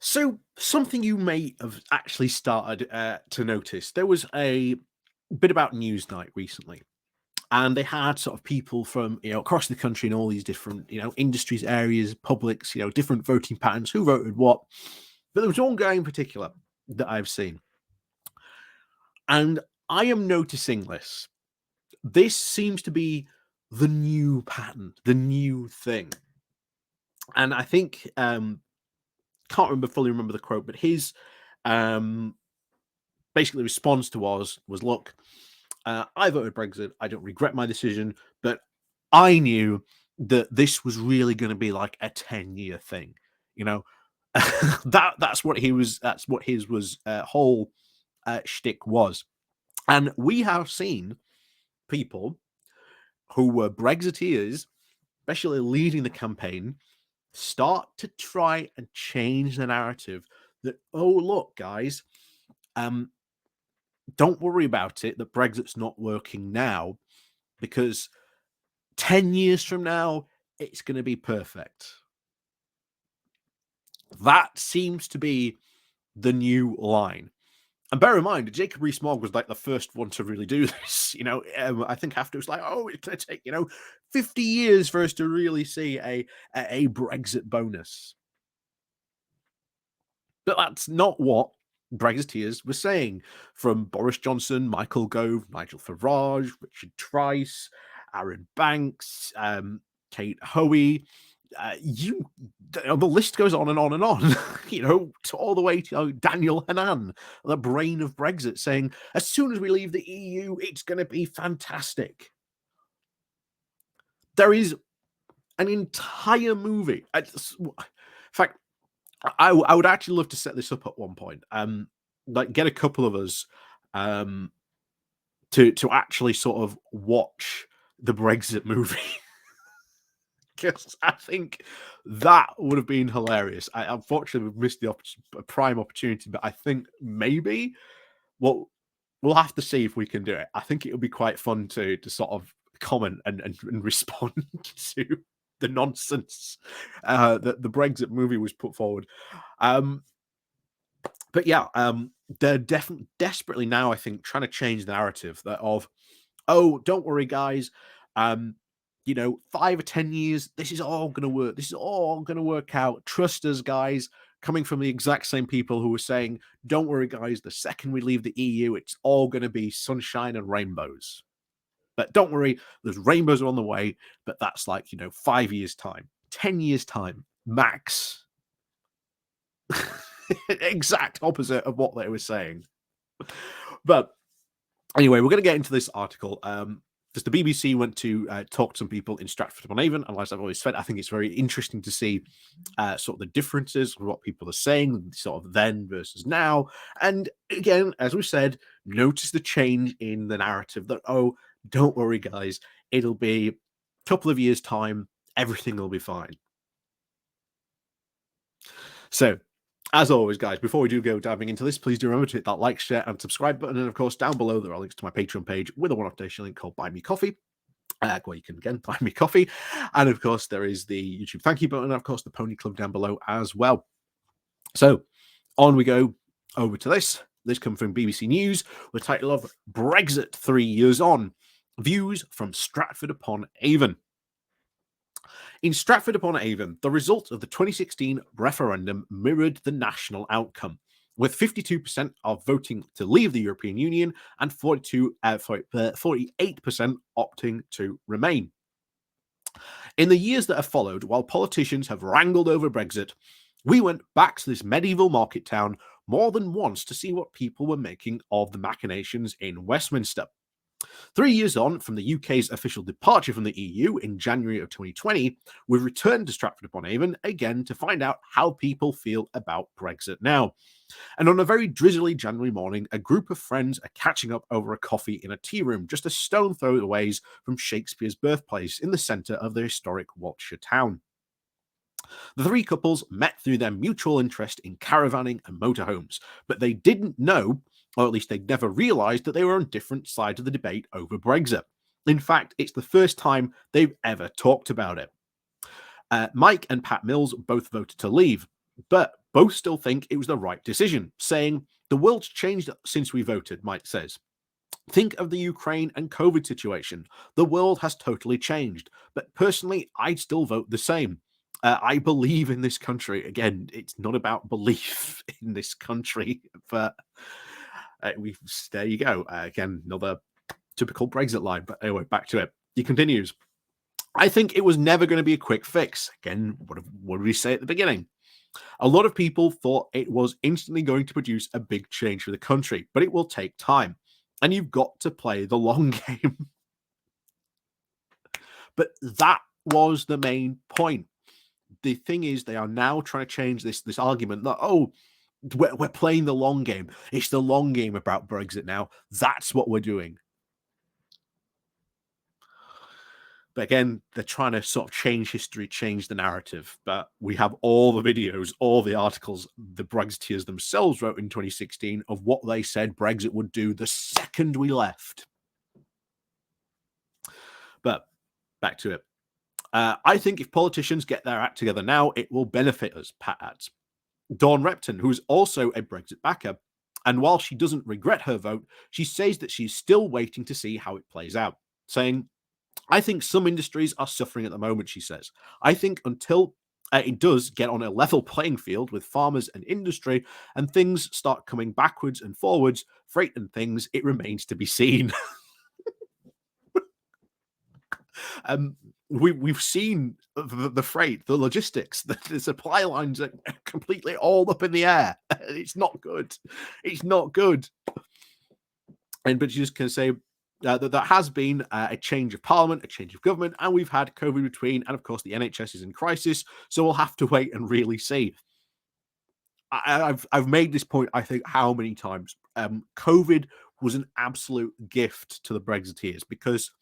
So, something you may have actually started to notice. There was a bit about Newsnight recently, and they had sort of people from across the country in all these different industries, areas, publics, different voting patterns, who voted what. But there was one guy in particular that I've seen, and I am noticing this. This seems to be the new pattern, the new thing, and I think can't fully remember the quote, but his um basically response to was look, I voted Brexit. I don't regret my decision, but I knew that this was really going to be like a 10-year thing. You know, that's what he was. That's what his was whole shtick was. And we have seen people who were Brexiteers, especially leading the campaign, start to try and change the narrative that, oh, look, guys, um, don't worry about it, that Brexit's not working now, because 10 years from now, it's going to be perfect. That seems to be the new line. And bear in mind, Jacob Rees-Mogg was like the first one to really do this. I think after it was like, oh, it's going to take 50 years for us to really see a Brexit bonus. But that's not what Brexiteers were saying. From Boris Johnson, Michael Gove, Nigel Farage, Richard Trice, Aaron Banks, Kate Hoey. The list goes on and on and on, all the way to Daniel Hannan, the brain of Brexit, saying, as soon as we leave the EU, it's going to be fantastic. There is an entire movie. In fact, I would actually love to set this up at one point. Like get a couple of us to actually sort of watch the Brexit movie. Because I think that would have been hilarious. I unfortunately missed the prime opportunity, but I think maybe we'll have to see if we can do it. I think it would be quite fun to sort of comment and respond to the nonsense that the Brexit movie was put forward. But yeah, they're desperately now, I think, trying to change the narrative that of, oh, don't worry, guys. 5 or 10 years, this is all going to work. This is all going to work out. Trust us, guys. Coming from the exact same people who were saying, don't worry, guys. The second we leave the EU, it's all going to be sunshine and rainbows. But don't worry, there's rainbows on the way. But that's like, 5 years' time, 10 years' time, max. Exact opposite of what they were saying. But anyway, we're going to get into this article. Because the BBC went to talk to some people in Stratford upon Avon, and as I've always said, I think it's very interesting to see sort of the differences of what people are saying, sort of then versus now. And again, as we said, notice the change in the narrative that, oh, don't worry, guys, it'll be a couple of years' time, everything will be fine. So, as always, guys, before we do go diving into this, please do remember to hit that like, share, and subscribe button. And of course, down below, there are links to my Patreon page with a one-off donation link called Buy Me Coffee, where you can, again, buy me coffee. And of course, there is the YouTube thank you button, and of course, the Pony Club down below as well. So, on we go over to this. This comes from BBC News with the title of Brexit 3 Years On, Views from Stratford upon Avon. In Stratford upon Avon, the result of the 2016 referendum mirrored the national outcome, with 52% of voting to leave the European Union and 48% opting to remain. In the years that have followed, while politicians have wrangled over Brexit, we went back to this medieval market town more than once to see what people were making of the machinations in Westminster. 3 years on from the UK's official departure from the EU in January of 2020, we've returned to Stratford upon Avon again to find out how people feel about Brexit now. And on a very drizzly January morning, a group of friends are catching up over a coffee in a tea room just a stone throw away from Shakespeare's birthplace in the centre of the historic Wiltshire town. The three couples met through their mutual interest in caravanning and motorhomes, but they didn't know, or at least they'd never realised, that they were on different sides of the debate over Brexit. In fact, it's the first time they've ever talked about it. Mike and Pat Mills both voted to leave, but Both still think it was the right decision, saying, "The world's changed since we voted," Mike says. "Think of the Ukraine and COVID situation. The world has totally changed. But personally, I'd still vote the same. I believe in this country." Again, it's not about belief in this country, but there you go. Again, another typical Brexit line. But anyway, back to it. He continues. "I think it was never going to be a quick fix." Again, what did we say at the beginning? "A lot of people thought it was instantly going to produce a big change for the country, but it will take time. And you've got to play the long game." But that was the main point. The thing is, they are now trying to change this argument that, oh, we're playing the long game. It's the long game about Brexit now. That's what we're doing. But again, they're trying to sort of change history, change the narrative. But we have all the videos, all the articles the Brexiteers themselves wrote in 2016 of what they said Brexit would do the second we left. But back to it. "I think if politicians get their act together now, it will benefit us," Pat adds. Dawn Repton, who is also a Brexit backer, and while she doesn't regret her vote, she says that she's still waiting to see how it plays out, saying, "I think some industries are suffering at the moment," she says. "I think until it does get on a level playing field with farmers and industry and things start coming backwards and forwards, freight and things, it remains to be seen." um, we've seen the freight, the logistics, the supply lines are completely all up in the air. It's not good. It's not good. But you just can say that there has been a change of parliament, a change of government, and we've had COVID between, and of course the NHS is in crisis. So we'll have to wait and really see. I've made this point, I think, how many times? COVID was an absolute gift to the Brexiteers because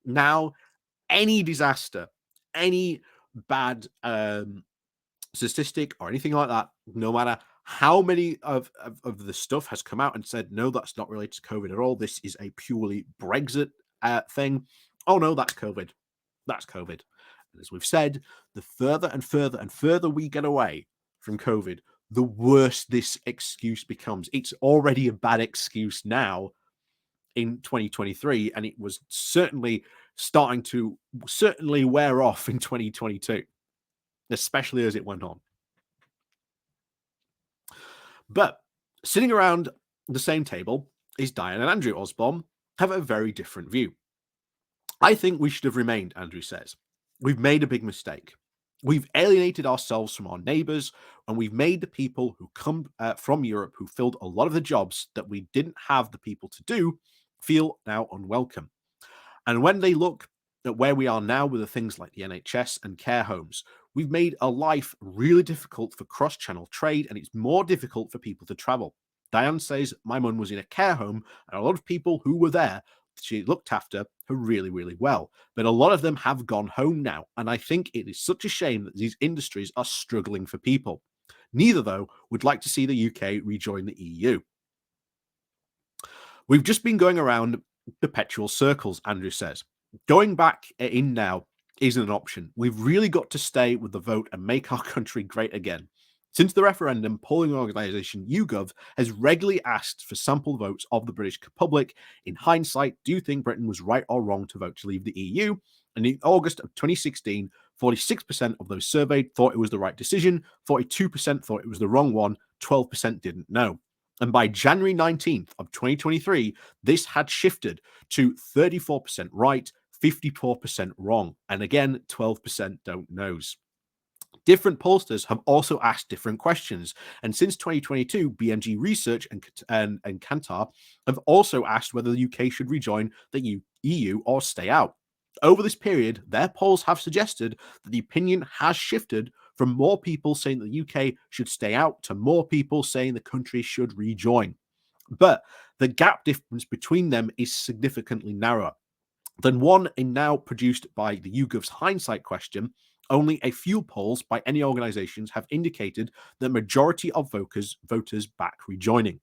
now any disaster, any bad statistic or anything like that, no matter how many of the stuff has come out and said, no, that's not related to COVID at all. This is a purely Brexit thing. Oh, no, that's COVID. That's COVID. And as we've said, the further and further and further we get away from COVID, the worse this excuse becomes. It's already a bad excuse now in 2023, and it was certainly starting to wear off in 2022, especially as it went on. But sitting around the same table is Diane and Andrew Osborne have a very different view. "I think we should have remained," Andrew says. "We've made a big mistake. We've alienated ourselves from our neighbours, and we've made the people who come from Europe, who filled a lot of the jobs that we didn't have the people to do, feel now unwelcome. And when they look at where we are now with the things like the NHS and care homes, we've made a life really difficult for cross-channel trade, and it's more difficult for people to travel." Diane says, "My mum was in a care home, and a lot of people who were there she looked after her really, really well. But a lot of them have gone home now, and I think it is such a shame that these industries are struggling for people. Neither, though, would like to see the UK rejoin the EU." "We've just been going around perpetual circles," Andrew says. "Going back in now isn't an option. We've really got to stay with the vote and make our country great again. Since the referendum, polling organisation YouGov has regularly asked for sample votes of the British public. In hindsight, do you think Britain was right or wrong to vote to leave the EU? And in August of 2016, 46% of those surveyed thought it was the right decision, 42% thought it was the wrong one, 12% didn't know. And by January 19th of 2023, this had shifted to 34% right, 54% wrong. And again, 12% don't knows. Different pollsters have also asked different questions. And since 2022, BMG Research and Kantar have also asked whether the UK should rejoin the EU or stay out. Over this period, their polls have suggested that the opinion has shifted from more people saying that the UK should stay out to more people saying the country should rejoin. But the gap difference between them is significantly narrower than one in now produced by the YouGov's hindsight question. Only a few polls by any organizations have indicated the majority of voters back rejoining.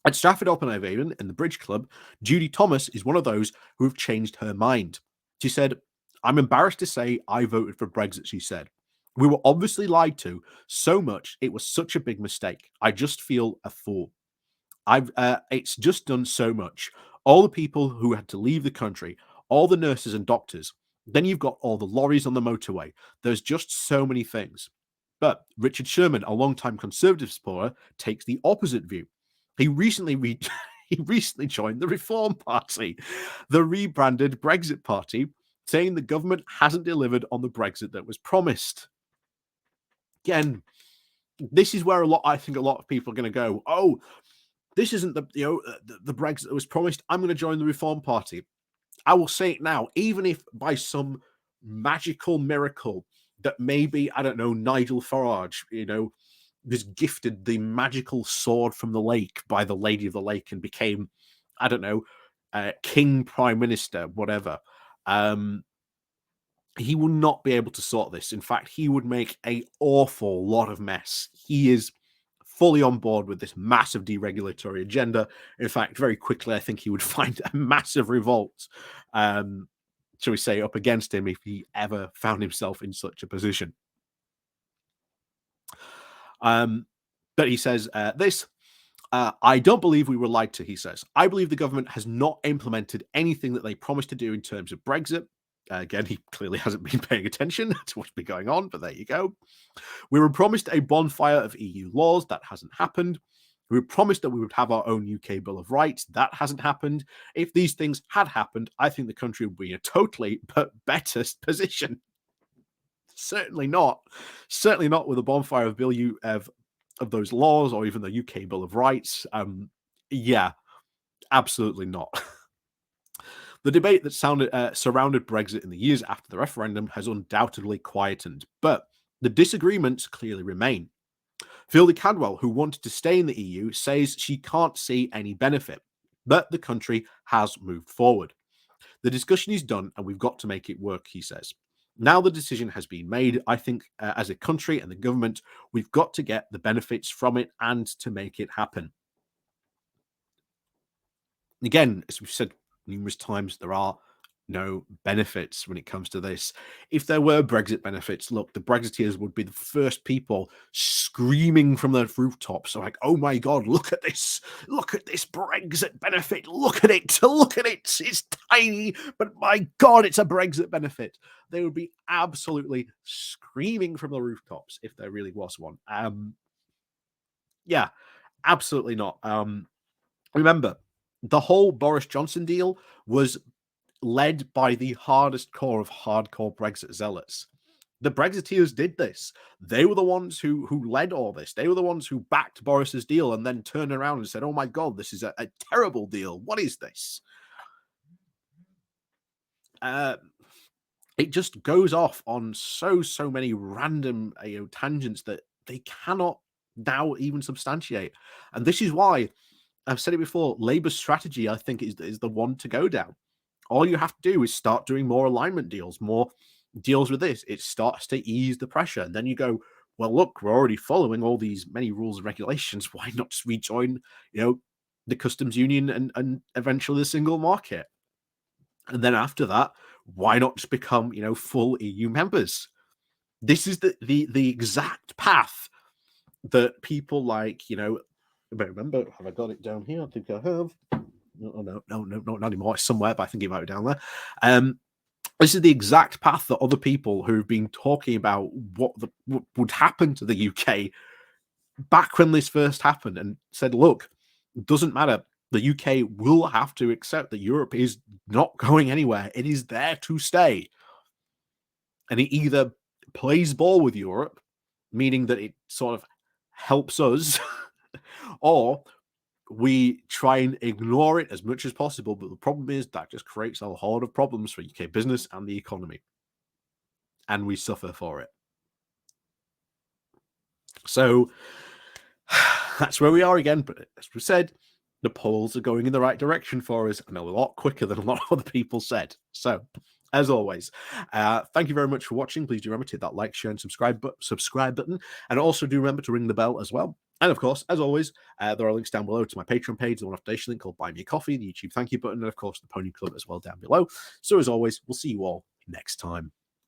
At Stratford upon Avon in the Bridge Club, Judy Thomas is one of those who have changed her mind. She said, "I'm embarrassed to say I voted for Brexit," she said. We were obviously lied to so much. It was such a big mistake. I just feel a fool. It's just done so much. All the people who had to leave the country, all the nurses and doctors. Then you've got all the lorries on the motorway. There's just so many things. But Richard Sherman, a longtime Conservative supporter, takes the opposite view. He recently he recently joined the Reform Party, the rebranded Brexit Party, saying the government hasn't delivered on the Brexit that was promised. Again, this is where I think a lot of people are going to go, oh, this isn't the Brexit that was promised. I'm going to join the Reform Party. I will say it now, even if by some magical miracle that maybe, I don't know, Nigel Farage, was gifted the magical sword from the lake by the Lady of the Lake and became, I don't know, King, Prime Minister, whatever. He will not be able to sort this. In fact, he would make an awful lot of mess. He is fully on board with this massive deregulatory agenda. In fact, very quickly, I think he would find a massive revolt, shall we say, up against him if he ever found himself in such a position. But he says this. I don't believe we were lied to, he says. I believe the government has not implemented anything that they promised to do in terms of Brexit. Again, he clearly hasn't been paying attention to what's been going on, but there you go. We were promised a bonfire of EU laws. That hasn't happened. We were promised that we would have our own UK Bill of Rights. That hasn't happened. If these things had happened, I think the country would be in a totally better position. Certainly not. Certainly not with a bonfire of of those laws or even the UK Bill of Rights. Yeah, absolutely not. The debate that surrounded Brexit in the years after the referendum has undoubtedly quietened, but the disagreements clearly remain. Fieldy Cadwell, who wanted to stay in the EU, says she can't see any benefit, but the country has moved forward. The discussion is done and we've got to make it work, he says. Now the decision has been made, I think as a country and the government, we've got to get the benefits from it and to make it happen. Again, as we've said numerous times, there are no benefits when it comes to this. If there were Brexit benefits, look, the Brexiteers would be the first people screaming from the rooftops, like, oh my God, look at this Brexit benefit, look at it, it's tiny, but my God, it's a Brexit benefit. They would be absolutely screaming from the rooftops if there really was one. Yeah, absolutely not. Remember, the whole Boris Johnson deal was led by the hardest core of hardcore Brexit zealots. The Brexiteers did this. They were the ones who led all this. They were the ones who backed Boris's deal and then turned around and said, oh my God, this is a terrible deal. What is this? It just goes off on so many random tangents that they cannot now even substantiate. And this is why I've said it before, Labour's strategy, I think, is the one to go down. All you have to do is start doing more alignment deals, more deals with this. It starts to ease the pressure. And then you go, well, look, we're already following all these many rules and regulations. Why not just rejoin, the customs union and eventually the single market? And then after that, why not just become, full EU members? This is the exact path that people like, remember, have I got it down here? I think I have. Oh, no, not anymore. It's somewhere, but I think it might be down there. This is the exact path that other people who've been talking about what would happen to the UK back when this first happened and said, look, it doesn't matter. The UK will have to accept that Europe is not going anywhere. It is there to stay. And it either plays ball with Europe, meaning that it sort of helps us, or we try and ignore it as much as possible. But the problem is that just creates a lot of problems for UK business and the economy. And we suffer for it. So that's where we are again. But as we said, the polls are going in the right direction for us and a lot quicker than a lot of other people said. So as always, thank you very much for watching. Please do remember to hit that like, share, and subscribe button. And also do remember to ring the bell as well. And of course, as always, there are links down below to my Patreon page, the one-off donation link called Buy Me a Coffee, the YouTube thank you button, and of course the Pony Club as well down below. So as always, we'll see you all next time.